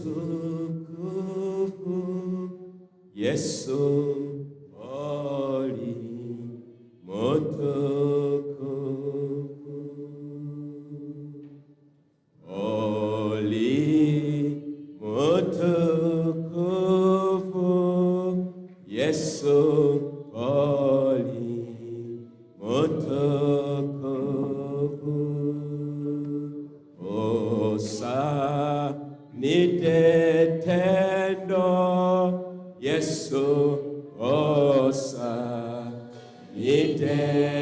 mutukufu, Yesu oli mutukufu, oli mutukufu, Yesu oli mutukufu. Osa nitetendo, Yesu osa nitetendo,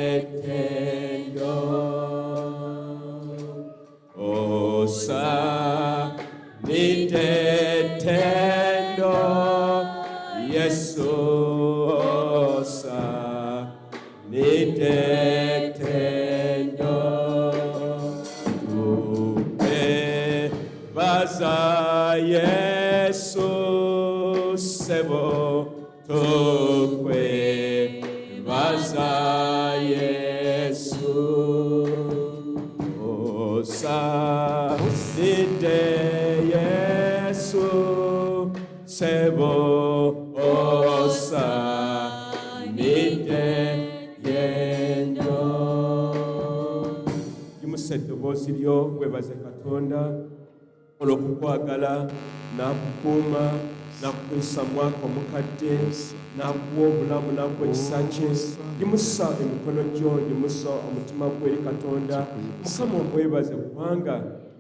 osa nitetendo, Yesu osa nitetendo, baza Yesu sebo tukwe, baza Yesu osa nide Yesu sebo osa nide yendo. Yimusedde eddoboozi lyo webaze Katonda olw'okukwagala n'akukuuma n'akutuusa mwaka omukadde n'akuwa obulamu n'akuwa ekisa kye. Yimusa emikono gyo, yimusa omutima gwo eri Katonda. Mukama omwebaze kubanga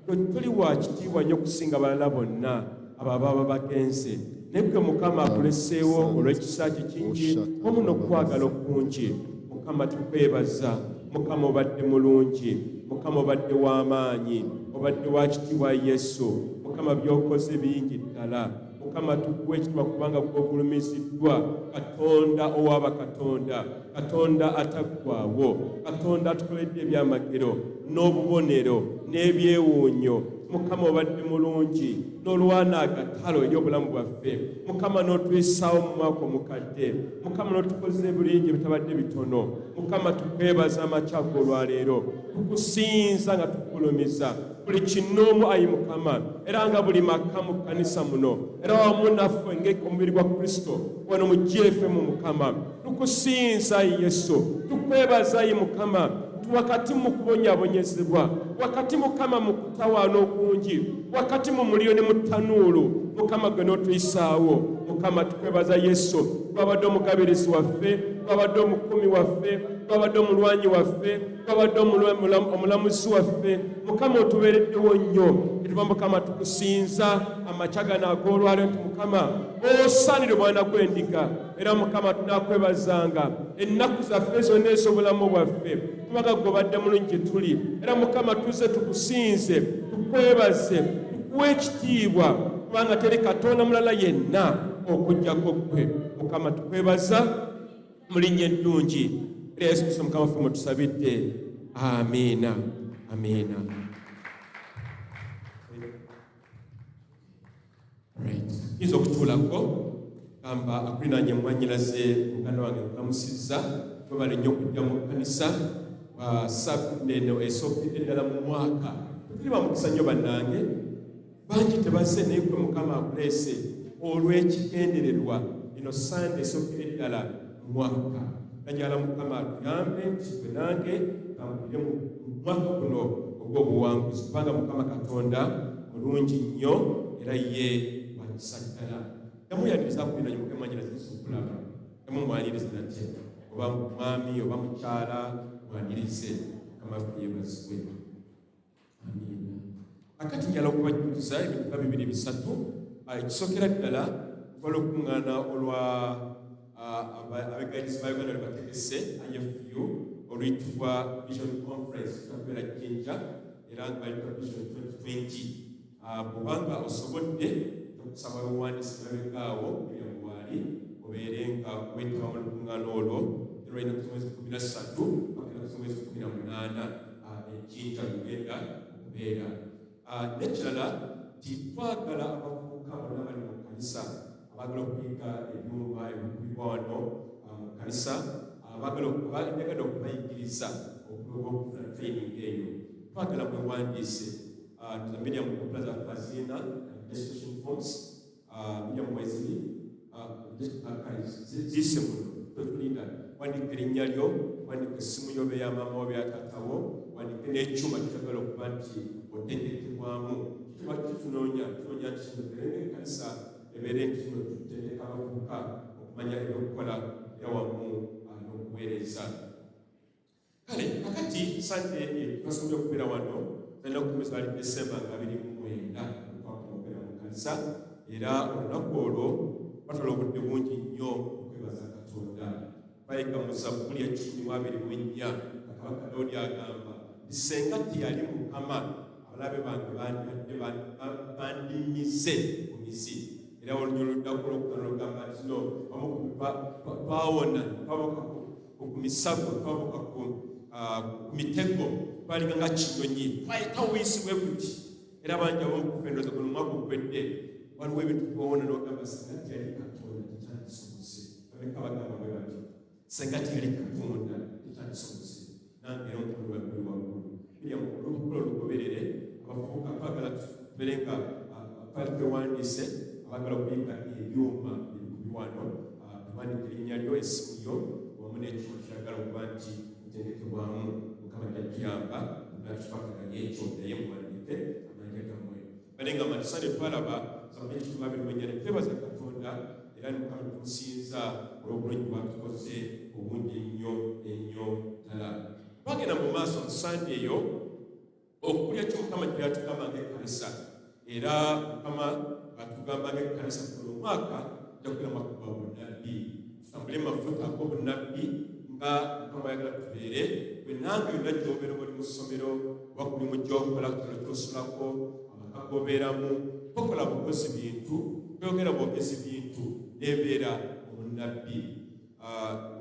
toli wa kitiibwa nnyo okusinga abalala bonna abo ababa bagenze. Naye gwe Mukama akuleseewo olw'ekisa kye kingi wamu n'okwagala okungi. Mukama tukwebaza. Mukama obadde mulungi, Mukama obadde w'amaanyi, obadde wa kitiibwa Yesu. Mukama by'okoze bingi ddala. Mukama tukuwa ekitiibwa kubanga gw'ogulumiziddwa. Katonda owaaba Katonda, Katonda ataggwaawo, Katonda atukoledde ebyamagero n'obubonero n'ebyewuunyo. Mukama obadde mulungi n'olwana agatalo eri obulamu bwaffe. Mukama n'otuyisaawo mu mwaka omukadde. Mukama n'otukoze bulungi bitabadde bitono. Mukama tukwebaza amakyago olwaleero, tukusinza nga tukulumiza buli kinoomu ayi Mukama, era nga buli maka mu kkanisa muno, era wamu naffe ng'omubiri gwa Kristo wano mu GFM Mukama. Tukusinza ayi Yesu, tukwebaza ayi Mukama, wakati mu kubonyaabonyezebwa, wakati Mukama mu kutawaana okungi, wakati mu muliro ne mu ttanuulu, Mukama gwe n'otuyisaawo. Mukama tukwebaza Yesu, twabadde omugabirizi waffe, twabadde omukumi waffe, twabadde omulwanyi waffe, twabadde omulamuzi waffe. Mukama otubeereddewo nnyo. Kituba Mukama tukusinza amakya gano ag'olwaleero nti Mukama osaanire omwana gw'endiga. Era Mukama tunaakwebazanga ennaku zaffe zonna ez'obulamu bwaffe, kubanga ggwe obadde mulungi gye tuli. Era Mukama tuze tukusinze, tukwebaze, tukuwe ekitiibwa, kubanga teri Katonda mulala yenna okuggyako ggwe. Mukama tukwebaza mu linnya eddungi era Yesu Kristo Mukama waffe mutusabidde. Amiina, amiina. Yinza okutuulako gamba akulinaanye mwannyinaze muganda wange nkulamusizza. Twebale nnyo okujja mu kkanisa Sabbiiti eno esookedde ddala mu mwaka. Tuli bamukisa nnyo bannange, bangi tebazze naye gwe Mukama akuleese olw'ekigendererwa eno Sande esookedde ddala mu mwaka. Najala Mukama atuyambe nti gwe nange tambulire mu mwaka guno ogw'obuwanguzi, kubanga Mukama Katonda mulungi nnyo era ye wakisa ddala. Yamuyaniriza kulina nyo Mukama nyina zikulaba, yamumwaniriza nate oba mwami oba mukyala mwanirize. Mukama yeebazibwe. Amiina. Akati njala okubajjukiza ebintu bibiri bisatu. Ekisookera ddala tukola okuŋŋaana olwa abegayizi ba Uganda bategese IFU oluyitibwa Vision Conference kabeera Jinja era nga bayitibwa Vision 2020. Bw'obanga osobodde okusaba obuwandiisi babegaawo ebyamuwaali obeere nga wetaba mu lukuŋŋaana olwo olwalina ku mwezi 13 okugenda ku mwezi 18 Jinja lugenda okubeera. N'ekirala twagala abavubuka bonna bali mu kkanisa abagala okuyiga ebyuma ebikubibwa wano mu kkanisa, abagala okubayigiriza okufuna training eyo. Twagala mwewandiise tuzamiriya mu kupula za Fazina registration forms bya mwezi zise muno tulinda wandika erinnya lyo wandika essimu yo beya maama wo bya taatawo wandika n'ekyuma kyagala okuba nti otendekebwamu kituba tunoonya nti kino ekkanisa ebeere nti kino tutendeka abavubuka okumanya ebyokukola era wamu n'okuweereza. Kale kakati sande twasobola okubeera wano tulina okukomeza ali Desemba nga 29 twakubeera mu kanisa era olunaku olwo batwala obudde bungi nnyo okwebaza Katonda. Bayiga mu Zabbuli ya 14 Kabaka Dawudi agamba senga teyali Mukama abalabe bange bandimize ku mizi. Era olunaku olwokugamba nti no twawona twaboka ku misago twaboka ku mitego twaliga nga kinyonyi twayitawuyisibwe kuti era bangi abokufendoza guno mwaka ogwedde waliwo ebintu twawona n'ogamba senga teyali Katonda tekyandisobose. Babeka bagamba bwe batyo senga teyali Katonda tekyandisobose. Nange era omukono waggulu waggulu birya mukolo lugoberere abavubuka twagala tubeere nga twali twewandiise abagala okuyiga ebyuma ebikubiwano tuwandika erinnya lyo essimu yo wamu n'ekyuma kiragala okuba nti mutendekebwamu Mukama jjajjuyamba nakitwakaganya ekyo naye muwandike amanja gammwe. Bale nga matusane twalaba Zabbuli 14 twebaza Katonda era Mukama tumusinza olw'obulungi bwatukoze obungi ennyo ddala. Twagenda mu maaso mu Sande eyo okulya ky'Omukama kye yatugamba ng'ekkanisa era Mukama atugamba ng'ekkanisa kuno omwaka jakugira mwaka gwa bunnabbi tutambule mafuta ag'obunnabbi nga Mukama ayagala tubeere bwe nange yonna gy'obeera oli mu ssomero oba kuli mu gy'okola kitalo ky'osulako amaka g'obeeramu tokola bukozi bintu toyogera bwogezi bintu nebeera omunnabbi.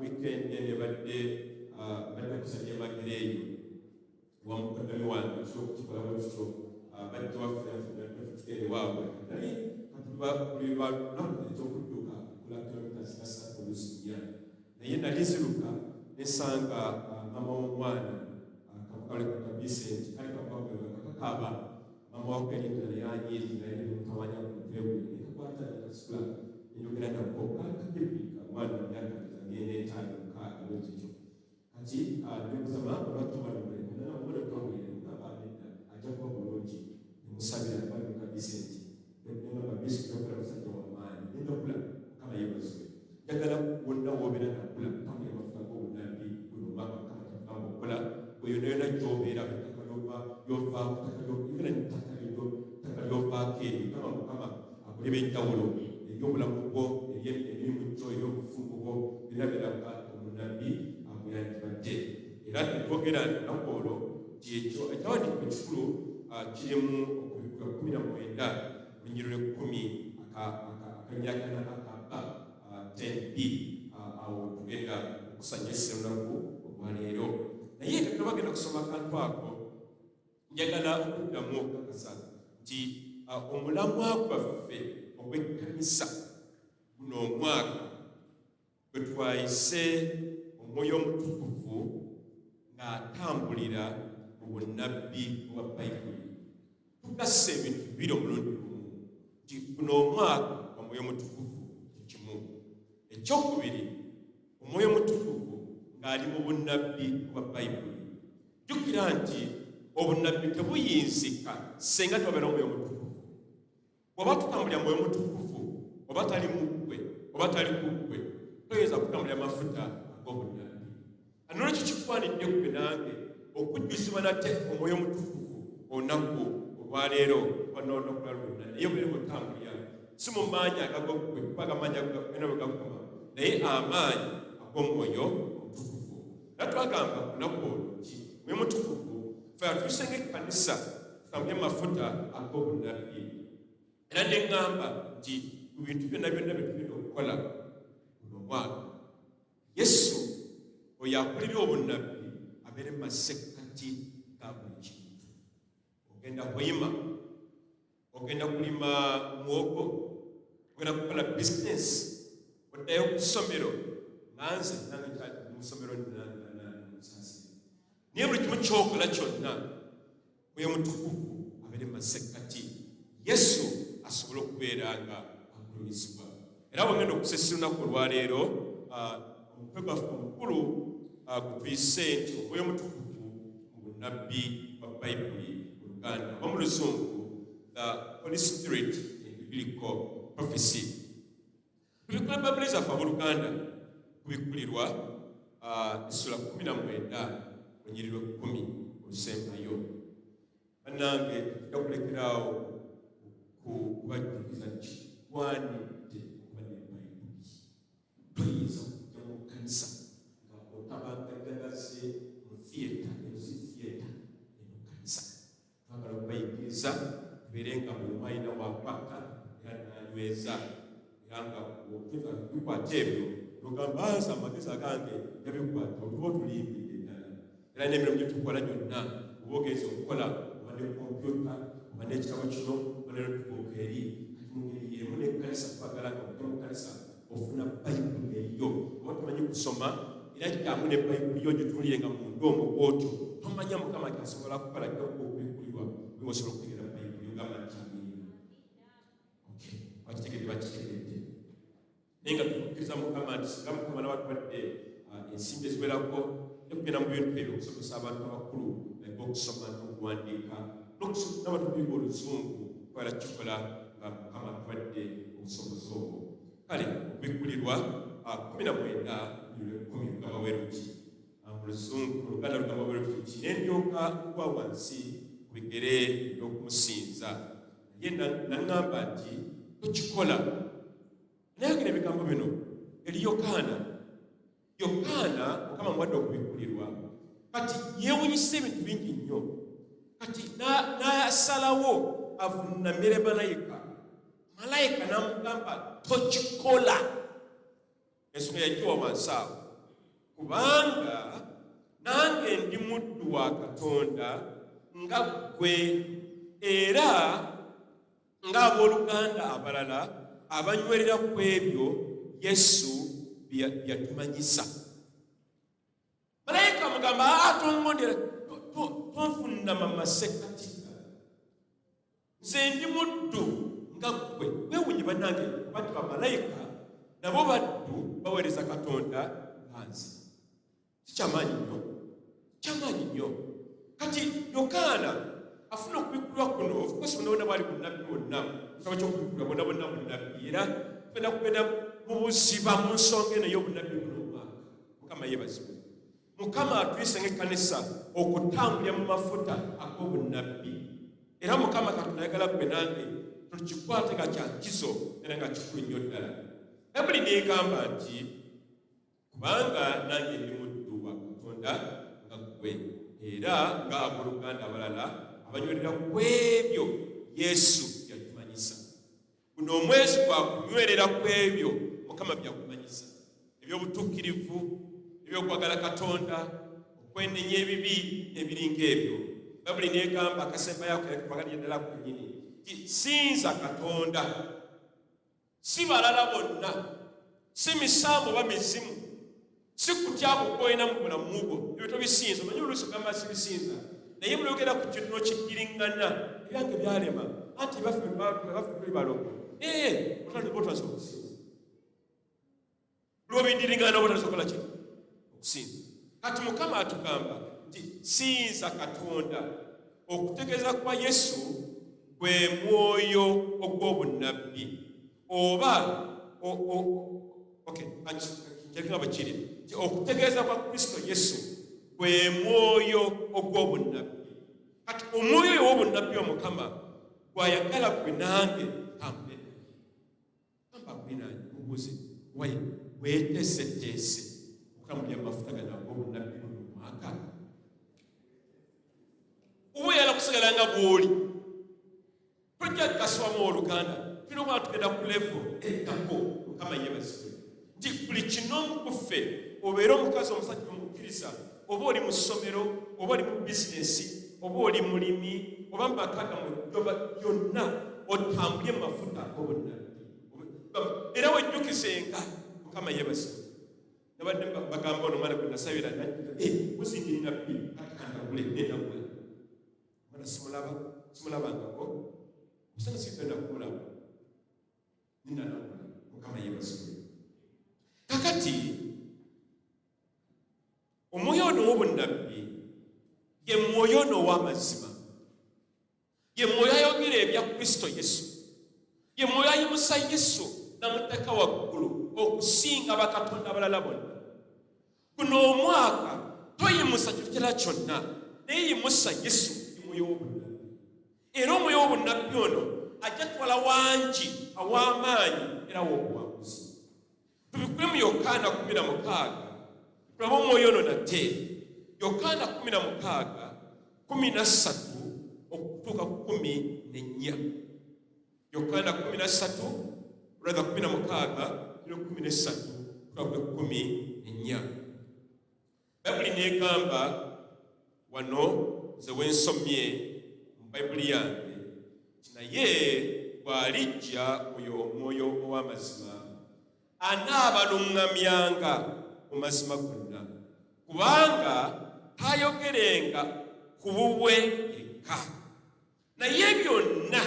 Weekend nebadde kusanya emagero eyo wamukodami wange osobola okukikola bwekityo bajja waffe waabwe nali katuba buli lunaku ekyokudduka kula kilomitas nga 3 olusinya naye nali ziruka nesanga mama w'omwana kabukaleka Vincent kali kakakaaba mama wakwerinda nayanyizi naye mutawanya ku mutwe gwe nekakwata nakasula enyogera nako kakadebika omwana myaka ng'etaano mukaaga bwekityo kati nemusaba olwatubalumuleka naomwana twawulire mukabaanedda ajja kuba bulungi nemusabira balika Vincent negamba bisi tokola musajja w'amaanyi nendakula Mukama yeebazibwe njagala wonna w'obeera nakula tamula amafuta g'obunnabbi guno omwaka Mukama kyagamba okukola bwe yonna gy'obeera ettaka ly'ovaako igala nettaka ly'ovaako eryo Mukama akuleba enjawulo ery'obulamu bwo emirimu gyo ery'obufungu bwo byonna biraga omunnabbi akuyandibadde. Era netwogera lunaku olwo nti ekyo ekyawandiikibwa ekikulu kirimu okubikula 19 lunyiriro 10 akanyakana akaba 10b awo tugenda okusanyisa olunaku olwaleero. Naye nga bagenda kusoma akantu ako njagala okuddamu okukakasa nti omulamwa gwaffe ogw'ekkanisa guno omwaka gwe twayise Omwoyo Omutukuvu ng'atambulira mu bunnabbi bwa Bayibuli. Tugasse ebintu bibiri omulundi gumu nti guno omwaka Omwoyo Omutukuvu kikimu. Ekyokubiri Omwoyo Omutukuvu ng'ali mu bunnabbi bwa Bayibuli. Jjukira nti obunnabbi tebuyinzika senga tobeera Omwoyo Omutukuvu. Bw'oba tutambulira Mwoyo Omutukuvu oba tali mu ggwe oba tali ku ggwe toyinza kutambulira mafuta ag'obunnabbi. Nolwekyo kikwanidde ggwe nange okujjuzibwa nate Omwoyo Omutukuvu olunaku olwaleero wanoonakula lwonna naye obeere otambulira si mu maanyi agagoggwe kuba agamaanyi gena bwe gakoma naye amaanyi ag'Omwoyo Omutukuvu. Era twagamba ku lunaku olwo nti Omwoyo Omutukuvu ffe atuyise ng'ekkanisa tutambulire mafuta ag'obunnabbi. Era ne ŋŋamba nti mu bintu byonna byonna bye tulina okukola guno omwaka Yesu oyo akulira obunnabbi abeere mu masekkati ga buli kintu. Ogenda kuyima, ogenda kulima muwogo, ogenda kukola bizinesi, oddayo ku ssomero nanze nange kyali mu ssomero musaasire. Naye buli kimu kyokola kyonna Omwoyo Omutukuvu abeere mu masekkati. Yesu asobole okubeera nga agulumizibwa. Era bwengenda okusesa olunaku olwaleero omutwe gwaffe omukulu gutuyise nti omwoyo omutukuvu mu bunnabbi bwa Bayibuli mu Luganda oba mu Luzungu the Holy Spirit in Biblical Prophecy. Tubikula Bayibuli zaffe ab'Oluganda kubikulirwa essula 19 lunyiriri 10 olusembayo. Bannange tujja kulekeraawo kubajjukiza nti twanidde okuba ne Bayibuli. Toyinza kujja mu kkanisa nga otabangagagaze mu theatre eno kkanisa. Twagala okubayigiriza tubeere nga buli alina wakwata era nanyweza era nga bikwata ebyo ogamba aza amagezi agange yabikwata otuba otulimbidde ddala. Era n'emirimu gye tukola gyonna oba ogenza okukola oba ne kompyuta oba n'ekitabo kino oba ne notubuuka eri kati mu ngeri y'emu n'ekkanisa twagala nga ojja mu kkanisa ofuna Bayibuli eriyo oba tomanyi kusoma era kyamu ne Bayibuli yo gituulirenga mu ndongo bw'otyo tomanya Mukama kyasobola kukola jjakuba okubikulirwa bwe osobola okutegeera Bayibuli ogamba nti bakitegedde bakitegedde naye nga tukkiriza Mukama nti singa Mukama n'abatuwadde ensimbi eziwerako nekugenda mu bintu ebyo okusomesa abantu abakulu okusoma n'okuwandiika n'abatubiga Oluzungu kwala kikola nga Mukama atuwadde obusobozi obwo. Kale okubikulirwa 19:10 lugamba bweruti mu Luzungu mu Luganda lugamba bweruti nti ne ndyoka ngwa wansi ku bigere by'okumusinza naye naŋŋamba nti tokikola. Naye gino ebigambo bino eri Yokaana Mukama muwadde okubikulirwa kati yeewunyisa ebintu bingi nnyo kati n'asalawo avunnamire malayika n'amugamba tokikola. Ensonga yagiwa wansi awo kubanga nange ndi muddu wa Katonda nga ggwe era ng'abooluganda abalala abanywerera ku ebyo Yesu byatumanyisa. Malayika amugamba tongondera tonvunnama masekkatika nze ndi muddu nga ggwe. Weewunye bannange bati bamalayika nabo baddu baweereza Katonda nga nze. Kikyamaanyi nnyo kati Yokaana afuna okubikulwa kuno of course bonna bwali bunnabbi bonna kitabo ky'okubikulwa bonna bunnabbi era tugenda kugenda mu buziba mu nsonga eno y'obunnabbi buno omwaka. Mukama yeebazibwe. Mukama atuyise ng'ekkanisa okutambulira mu mafuta ag'obunnabbi era Mukama Katonda ayagala ggwe nange tukikwate nga kya nkizo era nga kikulu nnyo ddala. Bayibuli neegamba nti kubanga nange ndi muddu wa Katonda nga ggwe era nga abooluganda abalala abanywerera ku ebyo Yesu yatumanyisa. Guno omwezi gwa kunywerera ku ebyo Mukama byakumanyisa, eby'obutuukirivu, ebyokwagala Katonda, okwenenya ebibi ebiringa ebyo. Bayibuli neegamba akasembayo akabagalira ddala ku nnyini nti sinza Katonda, si balala bonna, si misambo oba mizimu, si kutya kukwolina mu bulamu bwo ebyo tobisinza. Omanyi oluusi ogamba sibisinza naye mulogera ku kintu n'okigiriŋŋana ebyange byalema anti baffe tuli balongo otandika okusinza lwobindiriŋŋana oba otandika okola ki okusinza. Kati Mukama atugamba nti sinza Katonda. Okutegeeza kwa Yesu gwe mwoyo ogw'obunnabbi oba kyekigamba kiri nti okutegeeza kwa Kristo Yesu gwe mwoyo ogw'obunnabbi. Kati omwoyo oyo w'obunnabbi Omukama gwayagala gwe nange tambule kamba gwe nange mubuuze weeteeseteese okutambulira amafuta gano ag'obunnabbi buno mwaka oba oyala kusigala nga bw'oli. Tojja kukaswamu Oluganda tulina okuba tugenda ku levo eddako. Mukama yeebazibwe nti buli kinoomu ku ffe obeere omukazi omusajja omukkiriza oba oli mu ssomero oba oli mu bizinesi oba oli mulimi oba mu maka gammwe byonna otambulye mu mafuta ag'obunnabbi era wejjukizenga. Mukama yeebazibwe. Nabadde bagamba ono mwana gwe nasabira muzingiri nabbi kandagule nenagula mana simulabangako osanga sigenda kumulaba ninanawula Mukama yeebazibwe. Kakati omwoyo ono w'obunnabbi ye mwoyo ono ow'amazima, ye mwoyo ayogera ebya Kristo Yesu, ye mwoyo ayimusa Yesu n'amuteeka waggulu okusinga bakatonda abalala bonna. Guno omwaka toyimusa kintu kirala kyonna, naye yimusa Yesu ye mwoyo w'obunnabbi. Era omwoyo w'obunnabbi ono ajja twala wangi aw'amaanyi era w'obuwanguzi. Tubikule mu Yokaana 16 tulaba omwoyo ono nate. Yokaana 16:13 okutuuka 14. Yokaana 16:13-14. Bayibuli neegamba wano nze wensomye mu Bayibuli yange, naye bw'alijja oyo omwoyo ow'amazima anaabaluŋŋamyanga mu mazima gonna, kubanga taayogerenga ku bubwe yekka, naye byonna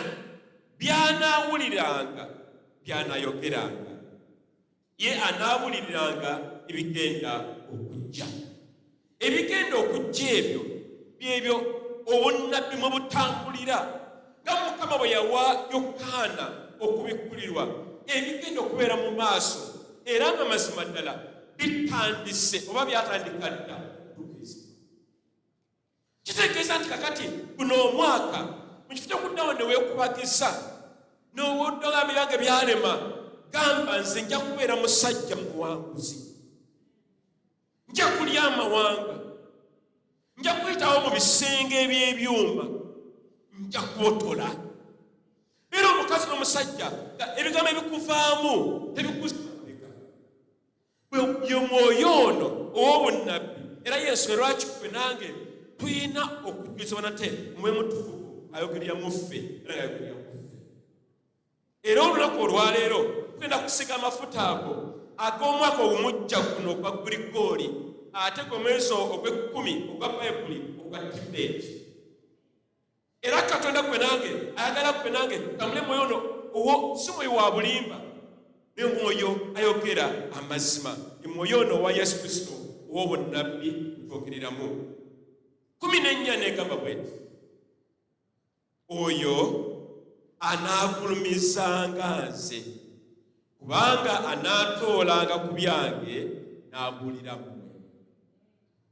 by'anaawuliranga by'anaayogeranga. Ye anaawuliriranga ebigenda okujja. Ebigenda okujja ebyo byebyo obunnabbi mwe butambulira, nga Mukama bwe yawa Yokaana okubikkulirwa ebigenda okubeera mu maaso, era nga mazima ddala bitandise oba byatandika dda okutuukiriza. Kitegeeza nti kakati guno omwaka mu kifo ky'okuddawo ne weekubagiza n'owuddogamba ebyange byalema, gamba nze nja kubeera musajja muwanguzi, nja kulya amawanga, nja kuyitawo mu bisenge eby'ebyuma, nja kubotola. Beera omukazi n'omusajja ebigambo ebikuvaamu tebikuzamabega. Ye mwoyo ono ow'obunnabbi. Era Yesu lwaki ffe nange tulina okujjuzibwa nate Mwoyo Mutukuvu ayogerera mu ffe era ayogerera mu ffe. Era olunaku olwaleero tugenda kusiga amafuta ago ag'omwaka ogumujja guno ogwa Guligooli, ate gw'omwezi ogw'ekkumi ogwa Bayibuli ogwa Tibeti. Era Katonda gwe nange ayagala gwe nange tambule mwoyo ono owo, si mwoyo wa bulimba, naye mwoyo ayogera amazima, ye mwoyo ono owa Yesu Kristo ow'obunnabbi twogereramu. 14 negamba bweti, oyo anaagulumizanga nze, kubanga anaatoolanga ku byange n'abuulira mmwe.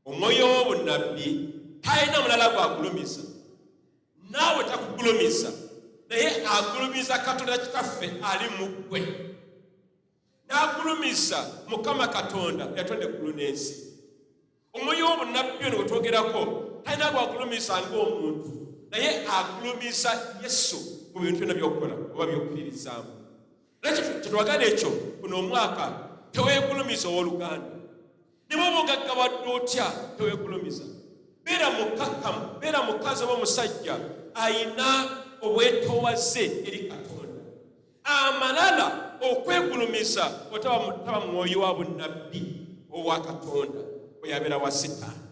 Omwoyo w'obunnabbi talina mulala gw'agulumiza, naawe takugulumiza, naye agulumiza Katonda Kitaffe ali mu ggwe, n'agulumiza Mukama Katonda yatonda eggulu n'ensi. Omwoyo w'obunnabbi ono gwe twogerako talina gw'agulumiza ng'omuntu, naye agulumiza Yesu mu bintu byonna by'okukola oba by'okkiririzaamu. Nakyo kyetwagala ekyo guno omwaka teweegulumiza owooluganda. Ne bw'oba ogaggabadde otya teweegulumiza. Beera mukakkamu, beera mukazi oba omusajja ayina obwetoowaze eri Katonda. Amalala okwegulumiza otaba mwoyo wa bunnabbi owa Katonda bwe yabeera wa Sitaani.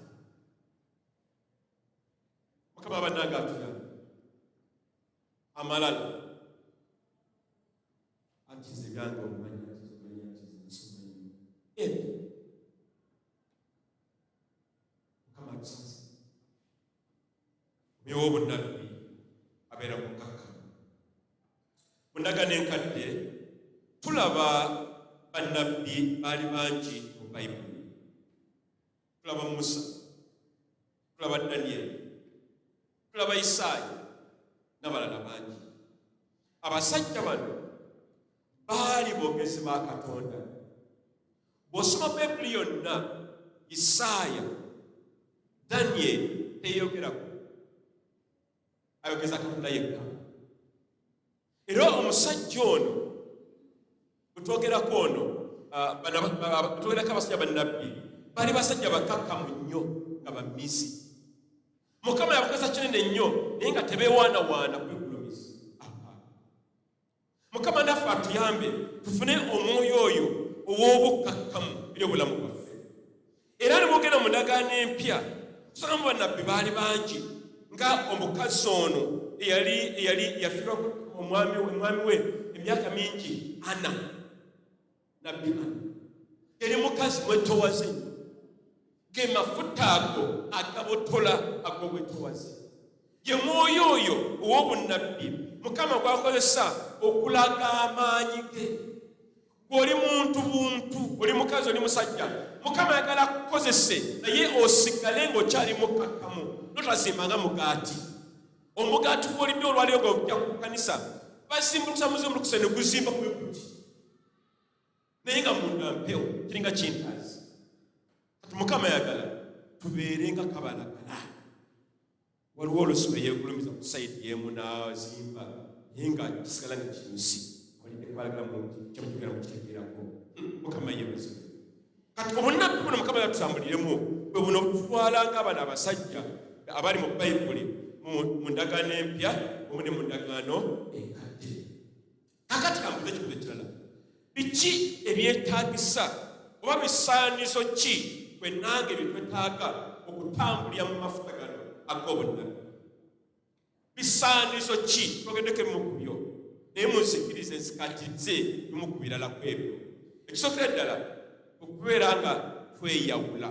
Mukama bannange atuyambe. Amalala anti nze byange omumanyi Mukama atusaze. Omwoyo w'obunnabbi abeera mukakkamu. Mu ndagaano enkadde tulaba bannabbi baali bangi mu Bayibuli. Tulaba Musa, tulaba Danyeri, tulaba Isaaya n'abalala bangi. Abasajja bano baali boogezi ba Katonda. Bw'osoma Bayibuli yonna, Isaaya, Danyeri teyeeyogerako, ayogeza Katonda yekka. Era omusajja ono bwetwogerako ono, bwetwogerako abasajja bannabbi baali basajja bakakkamu nnyo nga bamizi. Mukama yabakasa kinene nnyo naye nga tebeewaanawaana kwegulumiza. Mukama naffe atuyambe tufune omwoyo oyo ow'obukakkamu eri obulamu bwaffe. Era ne bwogenda mu ndagaano empya tusangamu bannabbi baali bangi, nga omukazi ono eyali yafiirwa omwami we emyaka mingi Ana nabbi Ana yali mukazi mwetowaze ge mafuta ago agabotola agobwetowaze ye mwoyo oyo ow'obunnabbi Mukama gwakozesa okulaga amaanyi ge. Oli muntu buntu, oli mukazi, oli musajja, Mukama ayagala kukozese naye osigale ng'okyali mukkakkamu notazimbanga mugaati. Omugaati gw'olidde olwaliyo ng'ojja ku kanisa bazimbulukusa ne guzimba ku bikuti naye nga munda mpewo kiringa kintazi. Kati Mukama ayagala tubeere nga kabalagala. Waliwo olusibe yeegulumiza ku sayidi y'emu n'azimba naye nga kisigala nga kinyusi walidde kubalagala mu kyamukigera mu kitegeerako. Mukama yeebazibwe. Kati obunnabbi buno Mukama yatusambuliremu bwe buno butwala ng'abana abasajja abali mu Bayibuli mu ndagaano empya omu ne mu ndagaano enkadde. Kakati kambuze ekibuzo ekirala, biki ebyetaagisa oba bisaanizo ki bwe nange bye twetaaga okutambulira mu mafuta gano ag'obunnabbi? Bisaanizo ki? Twogeddeko ebimu ku byo naye munzikirize nzikatirize bimu ku birala ku ebyo. Ekisookera ddala okubeera nga tweyawula.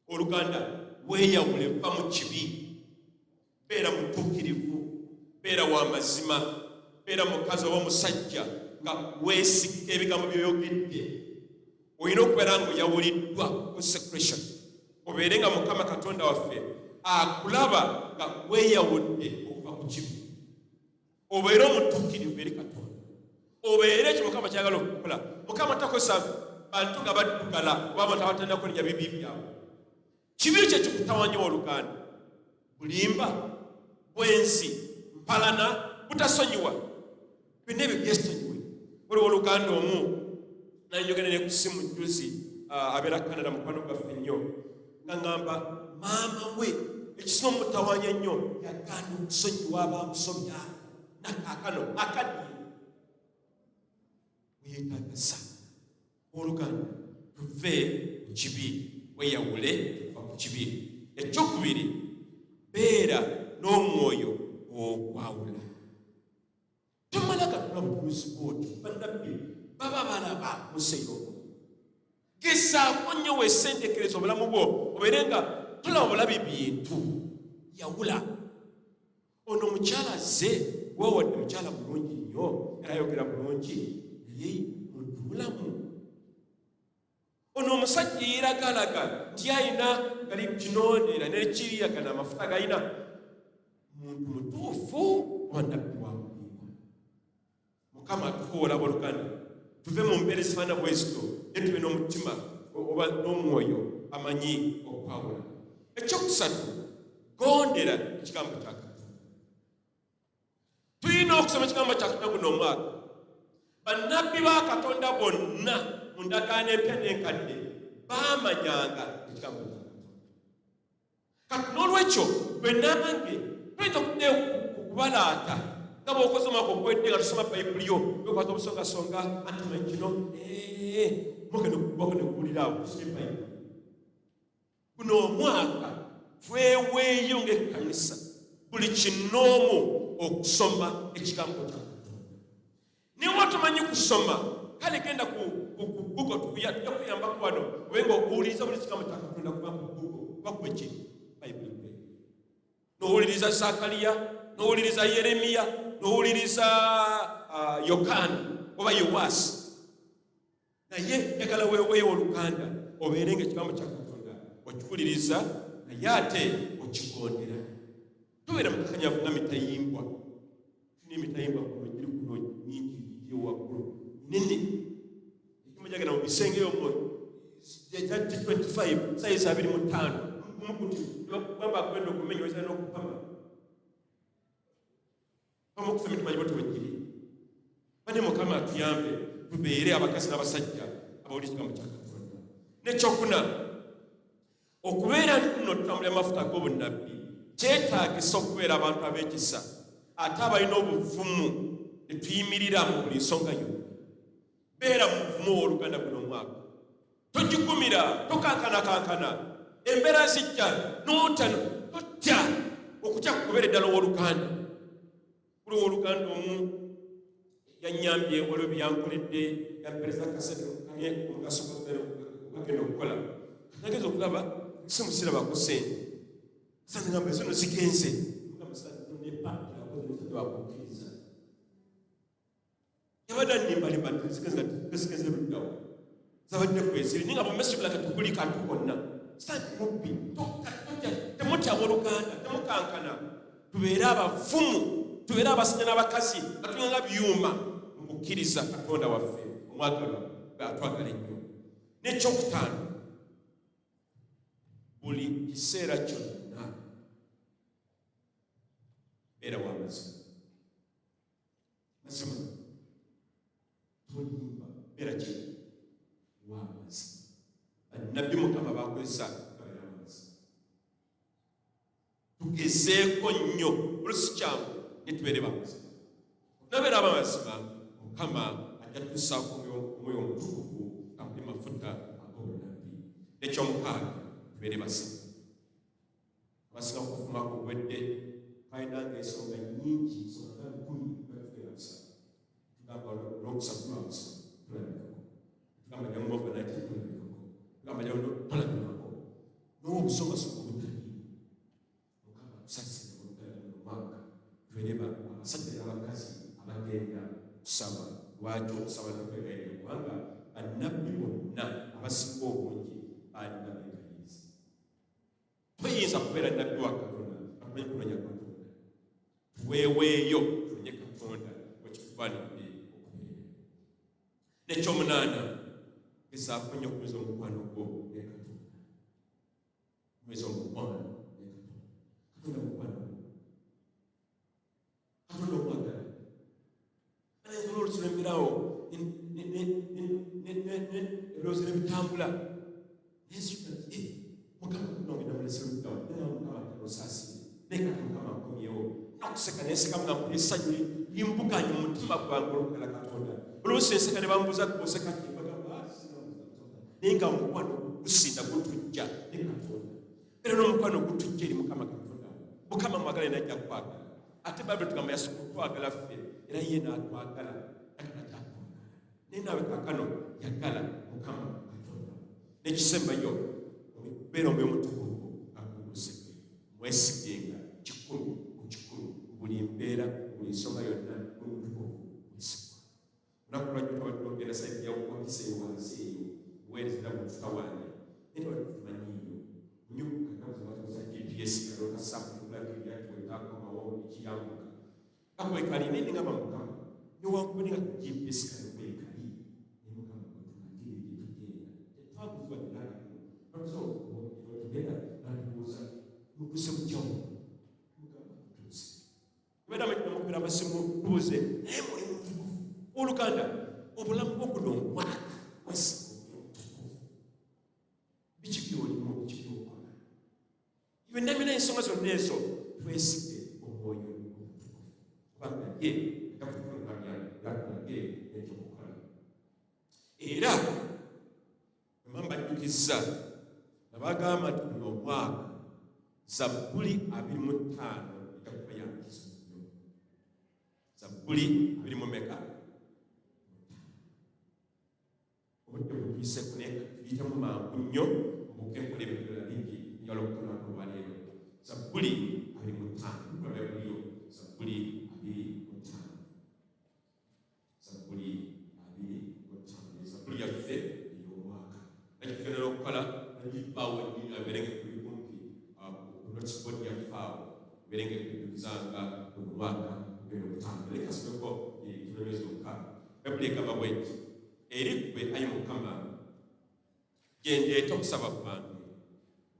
Oluganda weeyawule, va mu kibi, beera mutuukirivu, beera wa mazima, beera mukazi oba omusajja nga weesigika ebigambo by'oyogedde. Olina okubeera ng'oyawuliddwa consecration. Obeere nga Mukama Katonda waffe akulaba nga weeyawudde okuva ku kibi. Obeere omutuukirivu eri Katonda. Obeere ekyo Mukama kyagala okukola. Mukama takozesa bantu nga baddugala oba abantu abatandika kulinnya bibi byabwe. Kibi kye kikutawanya Oluganda: bulimba, bwenzi, mpalana, butasonyiwa. Byonna ebyo byesonyiwe. Waliwo Oluganda omu nanjogera ne ku simu juzi abeera Canada, mukwano gwaffe nnyo, nga ngamba maama we ekisinga omutawanya ennyo yagaana okusonyiwa abamusomya nakaakano akaddiye. Weyeetaagisa Oluganda tuve ku kibi, weyawule kuva ku kibi. Ekyokubiri, beera n'omwoyo ogwawula. Tomala gatula butuuzi bwoti, bannabbi baba balaba museyo. Gezaako nnyo weesentekereza obulamu bwo obeere nga tolaba bulabi bintu, yawula. Ono omukyala azze weewadde mukyala mulungi nnyo era ayogera bulungi naye muntu mulamu. Ono omusajja yeeragalaga nti ayina gali kinoonera n'ekiriyagana amafuta galina, muntu mutuufu wannabbi wa mulimba. Mukama atukola Oluganda tuve mu mbeera ezifaanana bwezito ne tube n'omutima oba n'omwoyo amanyi okwawula. Ekyokusatu, gondera ekigambo kya Katonda. Tulina okusoma ekigambo kya Katonda guno omwaka. Bannabbi ba Katonda bonna mu ndagaano empya n'enkadde baamanyanga ekigambo kya Katonda. Kati n'olwekyo bwe nange tuyinza okubalaata nga bw'okoze omwaka ogwedde nga tusoma Bayibuli yo wekwata obusongasonga anti manyi kino mwaka nekuwulira awo tusome Bayibuli. Guno omwaka tweweeyo ng'ekkanisa buli kinoomu okusoma ekigambo kya Katonda. Naye watumanyi kusoma, kale genda ku Google tukuyambako wano obe ng'owuliriza buli kigambo kya Katonda kuba ku Google bakuba ki Bayibuli kwe. N'owuliriza Zakaliya, n'owuliriza Yeremiya, n'owuliriza Yokaana oba Yowaasi. Naye njagala weeweeyo Oluganda obeere ng'ekigambo kya Katonda okiwuliriza naye ate okigondera. Tobeera mukakanyavu nga mitayimbwa. Tulina emitayimbwa kuno giri kuno nyingi yo waggulu nene. Ekimu jagenda mu bisenge omwo ja 25 sayizi 25 mumukuti bakugamba akwenda okumenya oyinza n'okupama. Bamukufa emitima gye batwegiri. Bane Mukama atuyambe tubeere abakazi n'abasajja abawulira ekigambo kya Katonda. N'ekyokuna, okubeera nno tutambula amafuta ag'obunnabbi kyetaagisa okubeera abantu ab'ekisa ate abalina obuvumu ne tuyimirira mu buli nsonga yonna. Beera mu buvumu w'Oluganda guno omwaka. Togigumira, tokankanakankana. Embeera zijja totya okutya kugoberera ddala ow'Oluganda. waliwo oluganda omu yannyambye waliwo byankoledde yampereza kasete kanye omugaso bagenda okukola nageza okulaba simu sirabako sente sande ngamba zino zigenze wakukkiriza yabadde annimbalimba zigenze luddawo zabadde kweziri ninga bwemesibulaka tukuli kantu konna sande mubbi temutya abooluganda temukankana tubeere abavumu tubeere abasajja n'abakazi batulanga byuma mu kukkiriza katonda waffe omwagalwa bw'atwagala ennyo n'ekyokutaano buli kiseera kyonna beera w'amazima mazima tolimba beera ki w'amazima bannabbi mukama bakozesa babeera w'amazima tugezeeko nnyo olusi kyangu netubeere bamazima nabeera abamazima mukama ajja tusaako omwoyo omutukuvu akuli mafuta ag'obunabbi n'ekyomukaaga tubeere basimu abasinga kufumako obwedde kainanga ensonga nyingi nsonga 10 batubeera busatu tugamba olwokusatu lwabusa tulabikako tugamba jamumovenati tulabikako tugamba jamutalabikako nowo obusongasonga obutali mukama tusasire olumwaka tubeere abasajja n'abakazi abagenda kusaba lwaki okusaba nokwegaire kubanga bannabbi bonna abasinga obungi balina beegayiriza toyinza kubeera nabbi wa katonda akumanyi kunonya katonda tuweeweeyo tunonye katonda wekitubanidde okubeera n'ekyomunaana gezaako nnyo okunyweza omukwano gwo ne katonda kunyweza omukwano ne katonda mukwano katonda omwagala anayinza oluzira embirawo ebirowoozo nebitambula nensituti mukama kunongenda mulesiruddawo naye mukama atalosaasire naye kati mukama nkomyewo nakuseka nenseka mugamba esanyu limbukanye mu mutima gwange olwokugala katonda oluusi enseka ne bambuuza kuboseka ki bagamba naye nga omukwano gusinda gutujja ne katonda era n'omukwano gutujja eri mukama katonda mukama mwagala najja kukwagala ate bayibuli tugamba yasooka okutwagala ffe era ye n'atwagala nakana kyatwagala naye naawe kaakano yagala mukama katonda n'ekisembayo beera omwoyo mutukuvu akuguseke mwesigenga kikulu ku kikulu buli mbeera buli nsonga yonna mutukuvu mwesigwa olunaku lwajjo tabadde ogenda saidi yawakisa eyo wansi eyo weerezera mu tutawaanya naye tubadde tumanyiiyo nyukakauza gps kalota sapuulagiyatwetakomawo ekiyambuka kakwekali naye ningamba mukama newankubadinga ku gps kalokwekali naye mukama gwetumatire gyetugenda tetwaguzibwa dilagano tugenda natubuuza mutuse kukyawo mukama mutuuse kubera mukubira amasimu tubuuze naye muli mutukuvu oluganda obulamu bwokuno omwaka wesiga omutukuvu biki byolimu biki byokola iwe ndamira ensonga zonna ezo twesige omwoyo omutukuvu kubanga ye gakutulange ekyokukola era emambajjukiza nabagamba nti buno omwaka Zabbuli 25 ejja kubayambiza nnyo. Zabbuli 25 obudde buyise kuneka tuyitamu mangu nnyo obukekola ebirala bingi njala okutonako waleero. Zabbuli 25 kulabe buliyo Zabbuli 25 Zabbuli 25 Zabbuli yaffe ey'omwaka nakitugenera okukola nagibawo aberenge kuli kumpi notspot yafaawo berenge kujuzanga omwaka gw'omutanda leka sibeko ekilomezo omukaaga Bibuli egamba bweti eri ggwe ayi Mukama gyendeeta okusaba kwange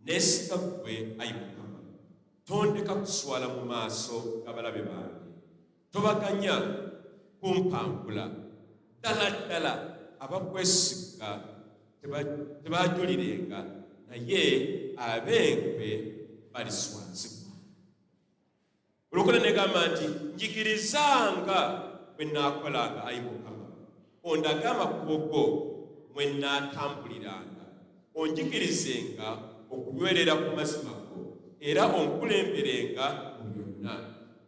neesiga ggwe ayi Mukama tondeka kuswala mu maaso g'abalabe bange tobaganya kumpangula ddala ddala abakwesiga tebajulirenga naye ab'enkwe baliswazibwa. Olwokola negamba nti njigirizanga bwe nnaakolanga ayi Mukama ondage amakubo go mwe nnaatambuliranga onjigirizenga okunywerera ku mazima go era onkulemberenga mu byonna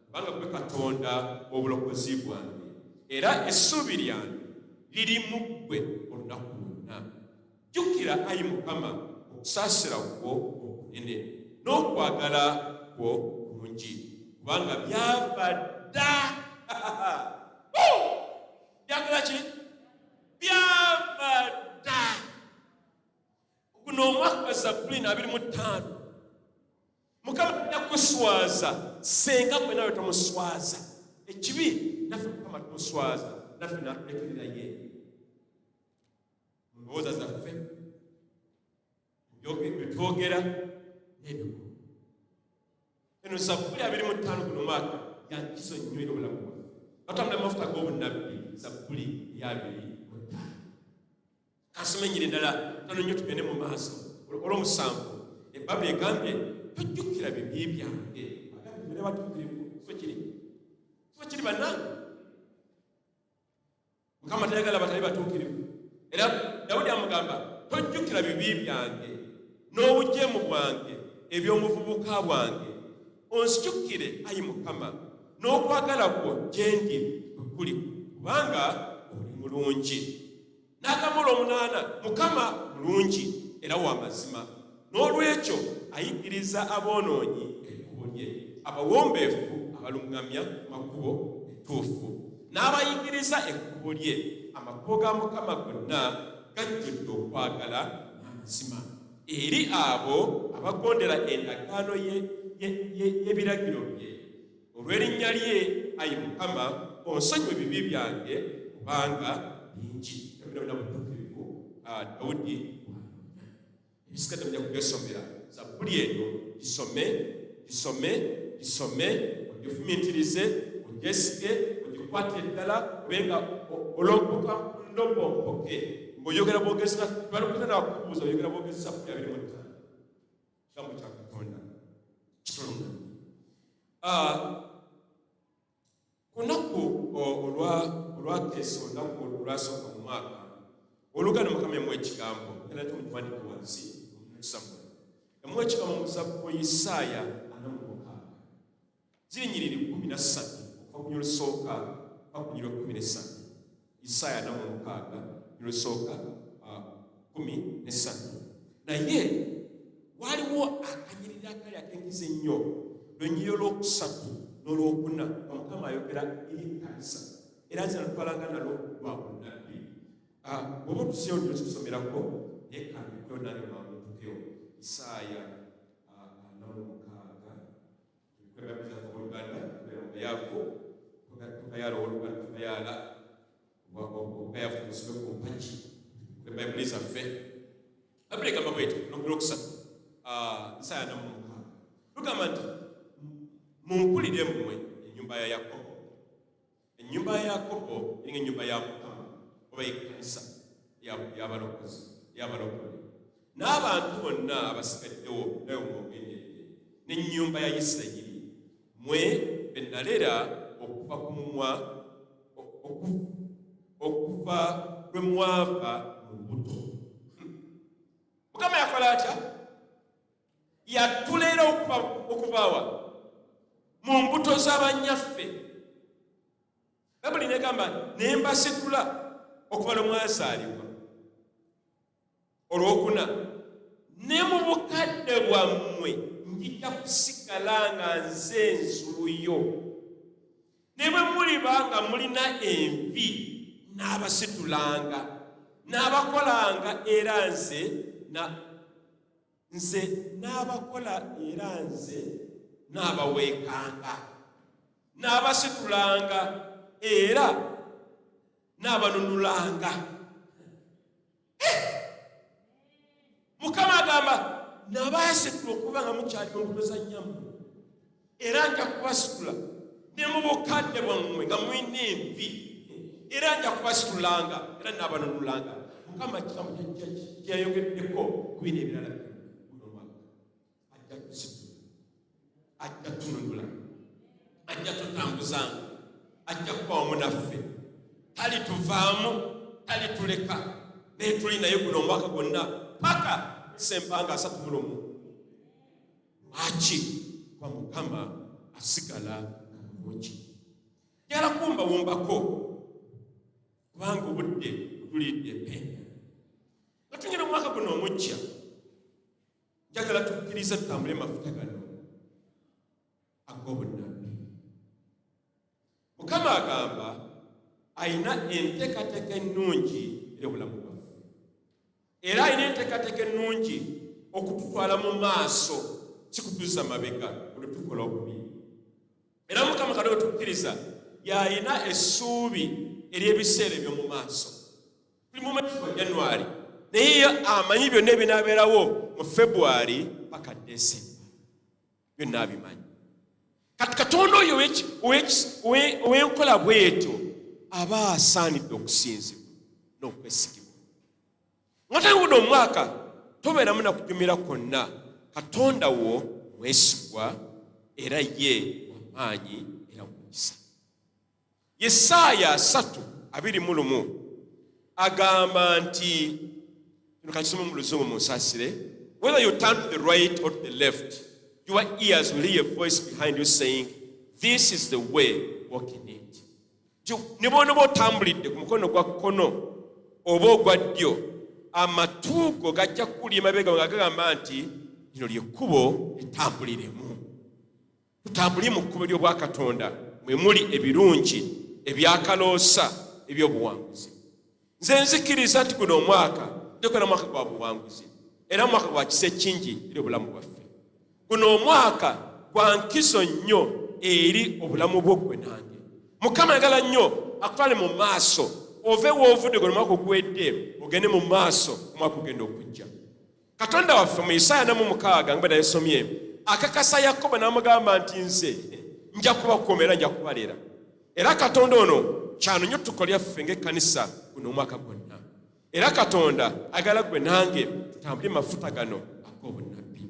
kubanga gwe Katonda w'obulokozi bwange, era essuubi lyange liri mu ggwe olunaku lwonna. Jjukira, Ayi Mukama, okusaasira kwo okunene n'okwagala kwo kungi, kubanga byava dda. Byagala ki? Byava dda. Guno omwaka gwa Zabbuli 25, Mukama yakuswaza senga gwe nawe tomuswaza. Ekibi naffe Mukama tumuswaza, naffe natulekerera ye mu ndowooza zaffe, byetwogera n'ebikulu. Eno Zabbuli 25 guno mwaka yankizo nnyo eri obulamu bwaffe. Batambula amafuta g'obunnabbi, Zabbuli ya 25. Kasimenyire endala ttano nnyo tugende mu maaso. Olw'omusanvu Ebbabuli egambye tojjukira bibi byange. Agambye batuukirivu kiba kiri bannange. Mukama tayagala batali batuukirivu. Era Dawudi amugamba tojjukira bibi byange n'obujeemu bwange eby'omuvubuka bwange, onzijukire, Ayi Mukama, n'okwagala kwo gye ndi bwe kuli, kubanga oli mulungi. N'akamola 8, Mukama mulungi era w'amazima, n'olwekyo ayigiriza aboonoonyi ekkubo lye, abawombeefu abaluŋŋamya makubo ettuufu. N'abayigiriza ekkubo lye, amakubo ga Mukama gonna gajjudde okwagala n'amazima. Eri abo abagondera endagaano y'ebiragiro bye, olw'erinnya lye, Ayi Mukama, onsonyiwe ebibi byange kubanga bingi. Butuukirivu Dawudi ebisigadde mujja kubyesomera. Zabbuli eno gisome ogifumiitirize, ogyesige, ogikwate eddala, obenga olompoka ndobompoke ng'oyogera bwogezi balokera nakubuuza oyogera bwogezi Zabbuli 25. Kigambo kya Katonda kitulungamye. Ku lunaku olwakeesa, olunaku olwasooka mu mwaka, oluganda Mukama yamuwa ekigambo, era tumukiwandiike wansi Samuel. Yamuwa ekigambo mu Zabbuli Isaaya 46, zirinyiriri 13 okuva ku lusooka okuva ku 13. Isaaya 46 lusooka 13. Naye waliwo akanyiriri akali ak'enkizo ennyo, lw'ennyiriri olwokusatu n'olwokuna Mukama ayogera eri ekkanisa, era nze natwalanga nalo lwa bunnabbi. Bw'oba otuseewo nyo tusomerako naye kambikweyo nange mamutukeyo. Isaaya 46 twebabizako oluganda tuyaavu tukayala oluganda tukayala obugayavu tusibe ku mpagi kwe bayibuli zaffe. Bayibuli egamba bweti olwokusatu Isaaya 46 lugamba nti mumpulire mmwe ennyumba ya Yakobo. Ennyumba ya Yakobo eringa ennyumba ya Mukama oba ekkanisa y'abalokole, n'abantu bonna abasigaddewo nayo mwogenderere, n'ennyumba ya Isirayiri, mmwe be nalera okuva ku mumwa okuva lwe mwava mu buto. Mukama yakola atya? Yatulera okubaawa mu mbuto z'abanyaffe. Bayibuli negamba nembasitula okuva lwe mwazaalibwa. Olwokuna, ne mu bukadde bwammwe njija kusigala nga nze nzuuyo. Ne bwe muliba nga mulina envi n'abasitulanga, n'abakolanga era nze n'abakola era nze n'abaweekanga, n'abasitulanga era n'abanunulanga. Mukama agamba nabaasitula okuba nga mukyali mu mbuto za nnyammwe, era nja kubasitula ne mu bukadde bwammwe nga mulina envi, era nja kubasitulanga era n'abanunulanga. Mukama kigambo kyayogeddeko ku bino ebirala guno mwaka. Ajja tusitula, ajja tununula, ajja tutambuzanga, ajja kuba wamu naffe, talituvaamu, talituleka, naye tuli naye guno omwaka gwonna paka sempanga 31. Lwaki? Kwa Mukama asigala mungi njagala kumbawumbako kubanga obudde bulidde ppembe nga tunyira omwaka guno omujja njagala tukkiriza tutambule mafuta gano ag'obunnabbi. Mukama agamba ayina enteekateeka ennungi eri obulamu bwaffe era ayina enteekateeka ennungi okututwala mu maaso si kutuuza mabega olwo tukola obubi. Era Mukama kale wetukkiriza y'ayina essuubi ery'ebiseera eby'omu maaso. Tuli mu mwezi gwa January naye amanyi byonna ebinaabeerawo mu February paka December byonna abimanyi. Kati Katonda oyo ow'enkola bw'etyo aba asaanidde okusinzibwa n'okwesigibwa. Nga tanguno omwaka tobeeramu na kujumira kwonna, Katonda wo mwesigwa era ye w'amaanyi era w'omukisa. Yesaaya 3:21 agamba nti kino mu Luzungu munsasire, whether you turn to the right or to the left, your ears will hear a voice behind you saying, this is the way, walk in it. Ne bw'onooba otambulidde ku mukono gwa kkono oba ogwa ddyo, amatu go gajja kukulya emabega nga gagamba nti lino ly'ekkubo litambuliremu. Tutambulire mu kkubo ly'obwa Katonda mwe muli ebirungi ebyakaloosa eby'obuwanguzi. Nze nzikiriza nti guno omwaka njokola mwaka gwa buwanguzi era mwaka gwa kisa kingi eri obulamu bwaffe. Guno omwaka gwa nkizo nnyo eri obulamu bwo gwe nange. Mukama ayagala nnyo akutwale mu maaso ove woovudde guno omwaka oguwedde ogende mu maaso omwaka ogenda okujja. Katonda waffe mu Isaaya 4:6 nga nayesomye akakasa Yakobo n'amugamba nti nze nja kubakuuma era nja kubalera. Era Katonda ono kyano nnyo ttuko lyaffe ng'ekkanisa guno omwaka gwonna. Era Katonda agala gwe nange tutambule mafuta gano ag'obunnabbi.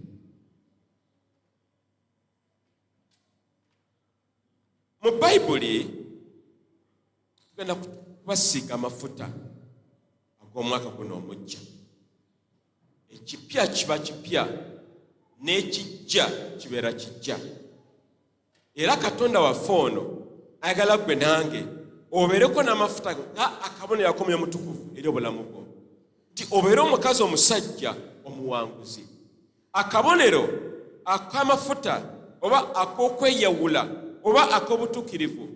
Mu Bayibuli tugenda kubasiiga amafuta ag'omwaka guno omujja. Ekipya kiba kipya n'ekijja kibeera kijja. Era Katonda waffe ono ayagala gwe nange obeereko n'amafuta nga akabonero ak'Omwoyo Mutukuvu eri obulamu bwo, nti obeere omukazi omusajja omuwanguzi. Akabonero ak'amafuta oba ak'okweyawula oba ak'obutuukirivu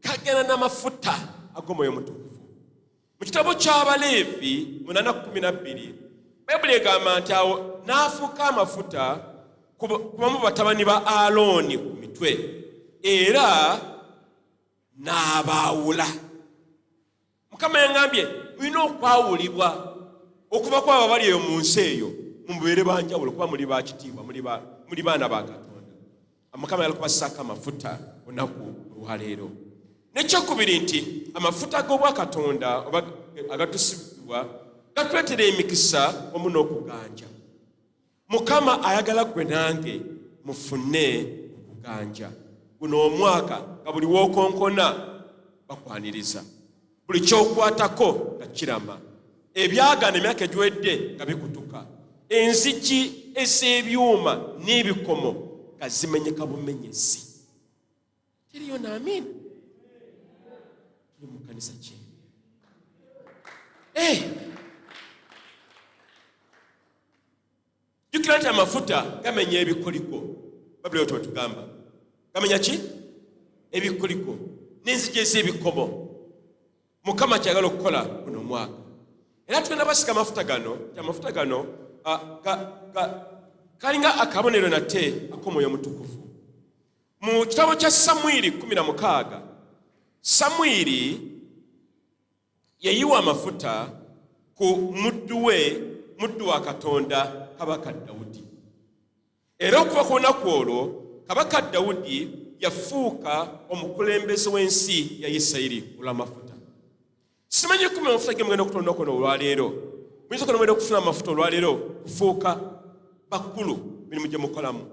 kagenda n'amafuta ag'Omwoyo Mutukuvu. Mu kitabo ky'Abaleevi 8:12 Bayibuli egamba nti awo n'afuuka amafuta kubamu batabani ba Alooni ku mitwe era n'abaawula. Mukama yangambye mulina okwawulibwa okuva ku abo bali eyo mu nsi eyo mubeere banjawulo kuba muli ba kitiibwa, muli baana ba Katonda. Mukama yali kubassaako amafuta olunaku olwaleero. N'ekyokubiri nti amafuta g'obwa Katonda oba agatusibibwa gatuleetera emikisa wamu n'okuganja. Mukama ayagala gwe nange mufune okuganja. Guno omwaka nga buli w'okonkona bakwaniriza, buli ky'okwatako nga kirama, ebyagaana emyaka egiwedde nga bikutuka, enzigi ez'ebyuma n'ebikomo nga zimenyeka bumenyezi. Teriyo n'amiina. Tuli mu kkanisa ki? Jjukira nti amafuta gamenya ebikoliko. Babuli otwo tugamba gamenya ki? Ebikoliko n'enzigi ez'ebikomo. Mukama kyagala okukola guno omwaka. Era tugenda basika amafuta gano, amafuta gano kalinga akabonero nate ak'Omwoyo Mutukuvu. Mu kitabo kya Samwiri 16 Samwiri yayiwa amafuta ku muddu wa Katonda Kabaka Dawudi. Era okuva ku lunaku olwo Kabaka Dawudi yafuuka omukulembeze w'ensi ya Isirayiri olw'amafuta. Simanyi kumenya amafuta ge mugenda okutonda okuno olwaleero. Muyinza okuba mugenda okufuna amafuta olwaleero kufuuka bakulu mirimu gye mukolamu,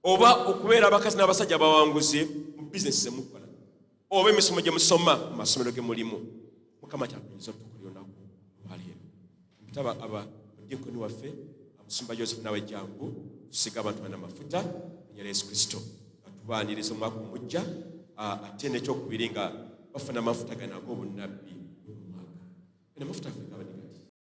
oba okubeera abakazi n'abasajja abawanguzi mu bizinesi ze mukola, oba emisomo gye musoma mu masomero ge mulimu. Mukama kyakuyinza okutukola olunaku olwaleero. Mpita abadikoni waffe Musumba Joseph nawe jangu tusiga abantu bana amafuta ya Yesu Kristo atubaniriza omwaka omujja ate n'ekyokubiri nga bafuna amafuta gano ag'obunnabbi buli mwaka. Amafuta afe